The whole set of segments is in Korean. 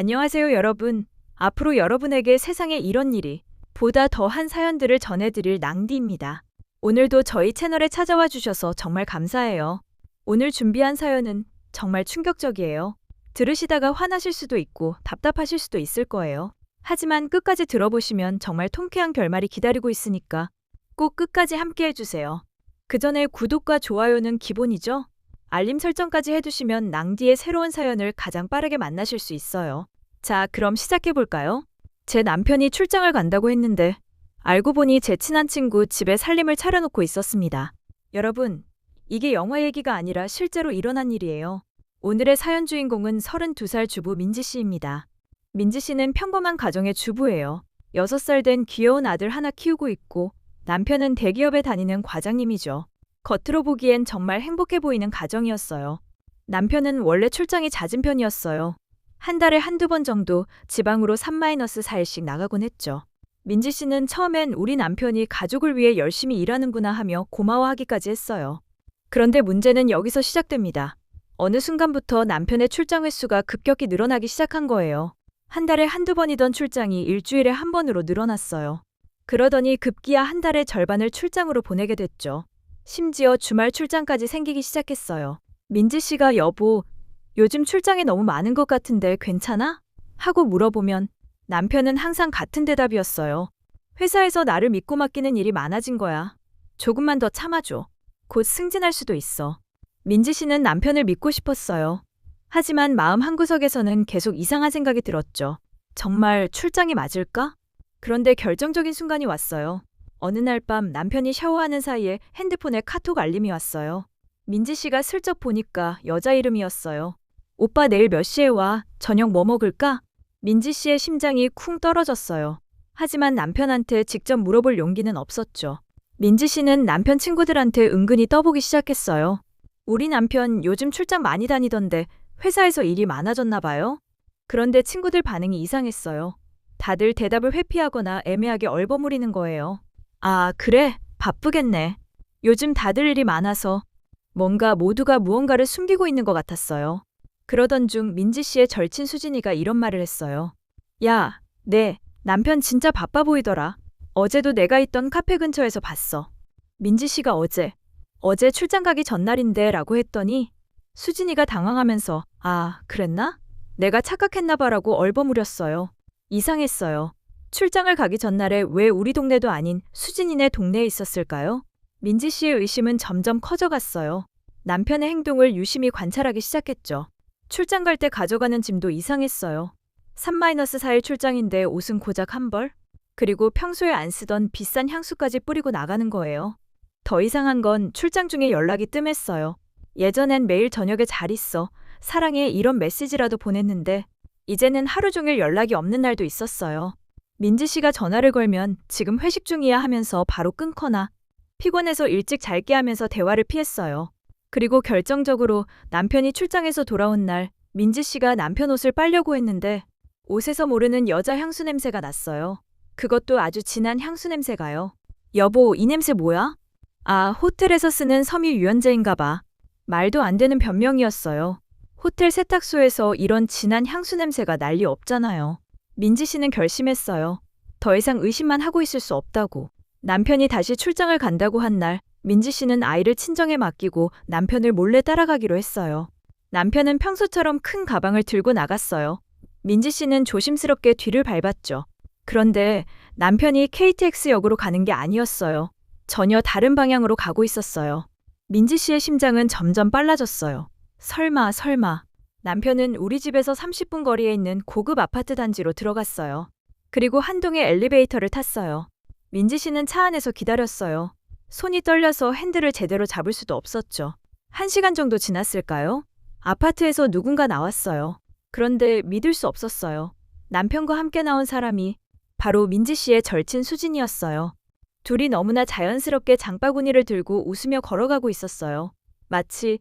안녕하세요, 여러분. 앞으로 여러분에게 세상에 이런 일이 보다 더한 사연들을 전해드릴 낭디입니다. 오늘도 저희 채널에 찾아와 주셔서 정말 감사해요. 오늘 준비한 사연은 정말 충격적이에요. 들으시다가 화나실 수도 있고 답답하실 수도 있을 거예요. 하지만 끝까지 들어보시면 정말 통쾌한 결말이 기다리고 있으니까 꼭 끝까지 함께 해주세요. 그 전에 구독과 좋아요는 기본이죠? 알림 설정까지 해두시면 낭디의 새로운 사연을 가장 빠르게 만나실 수 있어요. 자, 그럼 시작해볼까요? 제 남편이 출장을 간다고 했는데 알고 보니 제 친한 친구 집에 살림을 차려놓고 있었습니다. 여러분, 이게 영화 얘기가 아니라 실제로 일어난 일이에요. 오늘의 사연 주인공은 32살 주부 민지 씨입니다. 민지 씨는 평범한 가정의 주부예요. 6살 된 귀여운 아들 하나 키우고 있고 남편은 대기업에 다니는 과장님이죠. 겉으로 보기엔 정말 행복해 보이는 가정이었어요. 남편은 원래 출장이 잦은 편이었어요. 한 달에 한두 번 정도 지방으로 3-4일씩 나가곤 했죠. 민지 씨는 처음엔 우리 남편이 가족을 위해 열심히 일하는구나 하며 고마워하기까지 했어요. 그런데 문제는 여기서 시작됩니다. 어느 순간부터 남편의 출장 횟수가 급격히 늘어나기 시작한 거예요. 한 달에 한두 번이던 출장이 일주일에 한 번으로 늘어났어요. 그러더니 급기야 한 달의 절반을 출장으로 보내게 됐죠. 심지어 주말 출장까지 생기기 시작했어요. 민지 씨가 여보, 요즘 출장이 너무 많은 것 같은데 괜찮아? 하고 물어보면 남편은 항상 같은 대답이었어요. 회사에서 나를 믿고 맡기는 일이 많아진 거야. 조금만 더 참아줘. 곧 승진할 수도 있어. 민지 씨는 남편을 믿고 싶었어요. 하지만 마음 한구석에서는 계속 이상한 생각이 들었죠. 정말 출장이 맞을까? 그런데 결정적인 순간이 왔어요. 어느 날 밤 남편이 샤워하는 사이에 핸드폰에 카톡 알림이 왔어요. 민지 씨가 슬쩍 보니까 여자 이름이었어요. 오빠 내일 몇 시에 와? 저녁 뭐 먹을까? 민지 씨의 심장이 쿵 떨어졌어요. 하지만 남편한테 직접 물어볼 용기는 없었죠. 민지 씨는 남편 친구들한테 은근히 떠보기 시작했어요. 우리 남편 요즘 출장 많이 다니던데 회사에서 일이 많아졌나 봐요? 그런데 친구들 반응이 이상했어요. 다들 대답을 회피하거나 애매하게 얼버무리는 거예요. 아, 그래? 바쁘겠네. 요즘 다들 일이 많아서 뭔가 모두가 무언가를 숨기고 있는 것 같았어요. 그러던 중 민지 씨의 절친 수진이가 이런 말을 했어요. 야, 내 남편 진짜 바빠 보이더라. 어제도 내가 있던 카페 근처에서 봤어. 민지 씨가 어제 출장 가기 전날인데 라고 했더니 수진이가 당황하면서 아, 그랬나? 내가 착각했나 봐라고 얼버무렸어요. 이상했어요. 출장을 가기 전날에 왜 우리 동네도 아닌 수진이네 동네에 있었을까요? 민지 씨의 의심은 점점 커져갔어요. 남편의 행동을 유심히 관찰하기 시작했죠. 출장 갈 때 가져가는 짐도 이상했어요. 3-4일 출장인데 옷은 고작 한 벌? 그리고 평소에 안 쓰던 비싼 향수까지 뿌리고 나가는 거예요. 더 이상한 건 출장 중에 연락이 뜸했어요. 예전엔 매일 저녁에 잘 있어, 사랑해 이런 메시지라도 보냈는데 이제는 하루 종일 연락이 없는 날도 있었어요. 민지 씨가 전화를 걸면 지금 회식 중이야 하면서 바로 끊거나 피곤해서 일찍 잘게 하면서 대화를 피했어요. 그리고 결정적으로 남편이 출장에서 돌아온 날 민지 씨가 남편 옷을 빨려고 했는데 옷에서 모르는 여자 향수 냄새가 났어요. 그것도 아주 진한 향수 냄새가요. 여보, 이 냄새 뭐야? 아, 호텔에서 쓰는 섬유 유연제인가 봐. 말도 안 되는 변명이었어요. 호텔 세탁소에서 이런 진한 향수 냄새가 난리 없잖아요. 민지 씨는 결심했어요. 더 이상 의심만 하고 있을 수 없다고. 남편이 다시 출장을 간다고 한 날, 민지 씨는 아이를 친정에 맡기고 남편을 몰래 따라가기로 했어요. 남편은 평소처럼 큰 가방을 들고 나갔어요. 민지 씨는 조심스럽게 뒤를 밟았죠. 그런데 남편이 KTX역으로 가는 게 아니었어요. 전혀 다른 방향으로 가고 있었어요. 민지 씨의 심장은 점점 빨라졌어요. 설마. 남편은 우리 집에서 30분 거리에 있는 고급 아파트 단지로 들어갔어요. 그리고 한 동의 엘리베이터를 탔어요. 민지 씨는 차 안에서 기다렸어요. 손이 떨려서 핸들을 제대로 잡을 수도 없었죠. 1시간 정도 지났을까요? 아파트에서 누군가 나왔어요. 그런데 믿을 수 없었어요. 남편과 함께 나온 사람이 바로 민지 씨의 절친 수진이었어요. 둘이 너무나 자연스럽게 장바구니를 들고 웃으며 걸어가고 있었어요. 마치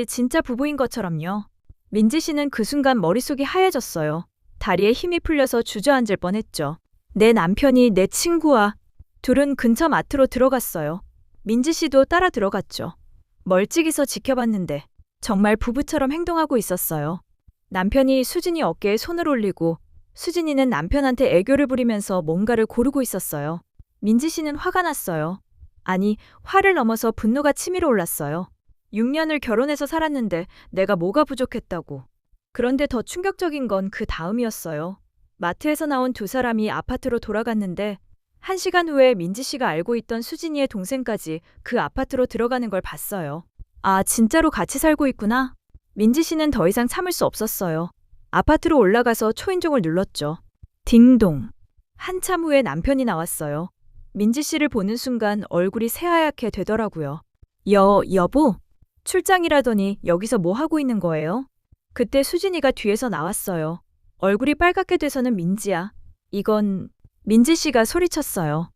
진짜 부부인 것처럼요. 민지 씨는 그 순간 머릿속이 하얘졌어요. 다리에 힘이 풀려서 주저앉을 뻔했죠. 내 남편이 내 친구와. 둘은 근처 마트로 들어갔어요. 민지 씨도 따라 들어갔죠. 멀찍이서 지켜봤는데 정말 부부처럼 행동하고 있었어요. 남편이 수진이 어깨에 손을 올리고 수진이는 남편한테 애교를 부리면서 뭔가를 고르고 있었어요. 민지 씨는 화가 났어요. 아니, 화를 넘어서 분노가 치밀어 올랐어요. 6년을 결혼해서 살았는데 내가 뭐가 부족했다고. 그런데 더 충격적인 건 그 다음이었어요. 마트에서 나온 두 사람이 아파트로 돌아갔는데 1시간 후에 민지 씨가 알고 있던 수진이의 동생까지 그 아파트로 들어가는 걸 봤어요. 아, 진짜로 같이 살고 있구나. 민지 씨는 더 이상 참을 수 없었어요. 아파트로 올라가서 초인종을 눌렀죠. 딩동. 한참 후에 남편이 나왔어요. 민지 씨를 보는 순간 얼굴이 새하얗게 되더라고요. 여보? 출장이라더니 여기서 뭐 하고 있는 거예요? 그때 수진이가 뒤에서 나왔어요. 얼굴이 빨갛게 돼서는 민지야. 이건... 민지 씨가 소리쳤어요.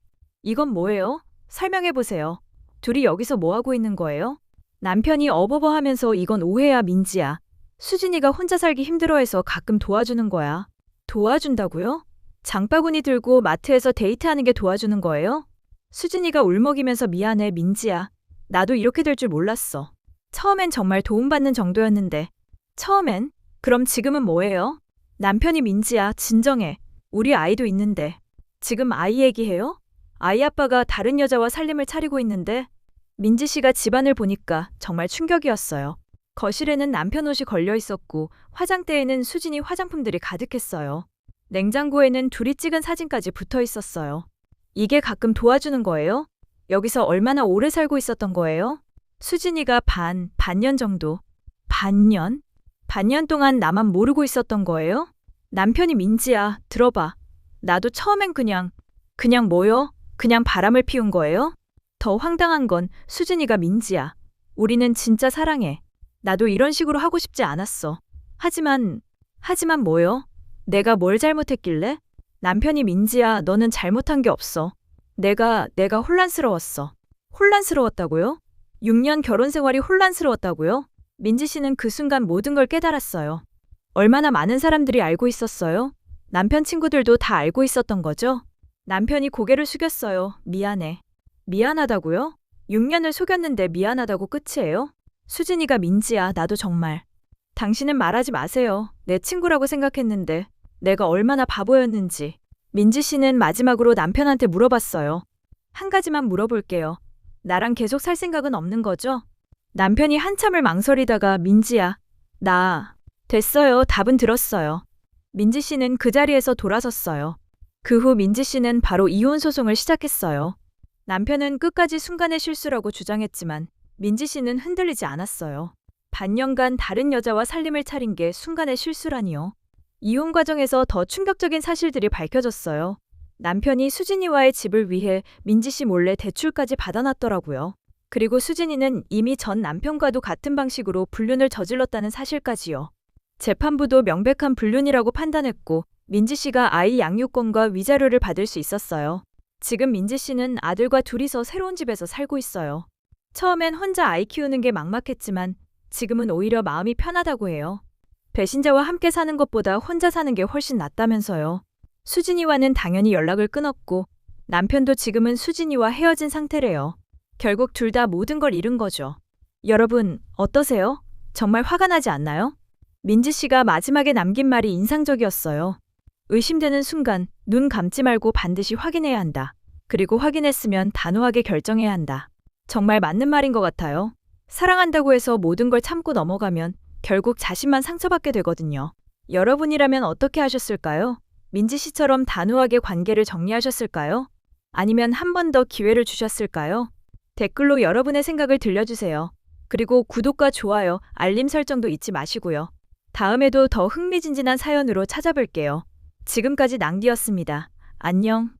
이건 뭐예요? 설명해보세요. 둘이 여기서 뭐 하고 있는 거예요? 남편이 어버버 하면서 이건 오해야 민지야. 수진이가 혼자 살기 힘들어해서 가끔 도와주는 거야. 도와준다고요? 장바구니 들고 마트에서 데이트하는 게 도와주는 거예요? 수진이가 울먹이면서 미안해 민지야. 나도 이렇게 될 줄 몰랐어. 처음엔 정말 도움받는 정도였는데. 처음엔? 그럼 지금은 뭐예요? 남편이 민지야 진정해. 우리 아이도 있는데. 지금 아이 얘기해요? 아이 아빠가 다른 여자와 살림을 차리고 있는데. 민지 씨가 집안을 보니까 정말 충격이었어요. 거실에는 남편 옷이 걸려 있었고 화장대에는 수진이 화장품들이 가득했어요. 냉장고에는 둘이 찍은 사진까지 붙어 있었어요. 이게 가끔 도와주는 거예요? 여기서 얼마나 오래 살고 있었던 거예요? 수진이가 반년 정도. 반년? 반년 동안 나만 모르고 있었던 거예요? 남편이 민지야, 들어봐. 나도 처음엔 그냥 뭐요? 그냥 바람을 피운 거예요? 더 황당한 건 수진이가 민지야. 우리는 진짜 사랑해. 나도 이런 식으로 하고 싶지 않았어. 하지만 뭐요? 내가 뭘 잘못했길래? 남편이 민지야, 너는 잘못한 게 없어. 내가 혼란스러웠어. 혼란스러웠다고요? 6년 결혼 생활이 혼란스러웠다고요? 민지 씨는 그 순간 모든 걸 깨달았어요. 얼마나 많은 사람들이 알고 있었어요? 남편 친구들도 다 알고 있었던 거죠? 남편이 고개를 숙였어요. 미안해. 미안하다고요? 6년을 속였는데 미안하다고 끝이에요? 수진이가 민지야, 나도 정말. 당신은 말하지 마세요. 내 친구라고 생각했는데 내가 얼마나 바보였는지. 민지 씨는 마지막으로 남편한테 물어봤어요. 한 가지만 물어볼게요. 나랑 계속 살 생각은 없는 거죠? 남편이 한참을 망설이다가 민지야, 됐어요. 답은 들었어요. 민지 씨는 그 자리에서 돌아섰어요. 그 후 민지 씨는 바로 이혼 소송을 시작했어요. 남편은 끝까지 순간의 실수라고 주장했지만 민지 씨는 흔들리지 않았어요. 반년간 다른 여자와 살림을 차린 게 순간의 실수라니요. 이혼 과정에서 더 충격적인 사실들이 밝혀졌어요. 남편이 수진이와의 집을 위해 민지 씨 몰래 대출까지 받아놨더라고요. 그리고 수진이는 이미 전 남편과도 같은 방식으로 불륜을 저질렀다는 사실까지요. 재판부도 명백한 불륜이라고 판단했고 민지 씨가 아이 양육권과 위자료를 받을 수 있었어요. 지금 민지 씨는 아들과 둘이서 새로운 집에서 살고 있어요. 처음엔 혼자 아이 키우는 게 막막했지만 지금은 오히려 마음이 편하다고 해요. 배신자와 함께 사는 것보다 혼자 사는 게 훨씬 낫다면서요. 수진이와는 당연히 연락을 끊었고 남편도 지금은 수진이와 헤어진 상태래요. 결국 둘 다 모든 걸 잃은 거죠. 여러분, 어떠세요? 정말 화가 나지 않나요? 민지 씨가 마지막에 남긴 말이 인상적이었어요. 의심되는 순간 눈 감지 말고 반드시 확인해야 한다. 그리고 확인했으면 단호하게 결정해야 한다. 정말 맞는 말인 것 같아요. 사랑한다고 해서 모든 걸 참고 넘어가면 결국 자신만 상처받게 되거든요. 여러분이라면 어떻게 하셨을까요? 민지 씨처럼 단호하게 관계를 정리하셨을까요? 아니면 한 번 더 기회를 주셨을까요? 댓글로 여러분의 생각을 들려주세요. 그리고 구독과 좋아요, 알림 설정도 잊지 마시고요. 다음에도 더 흥미진진한 사연으로 찾아뵐게요. 지금까지 낭디였습니다. 안녕.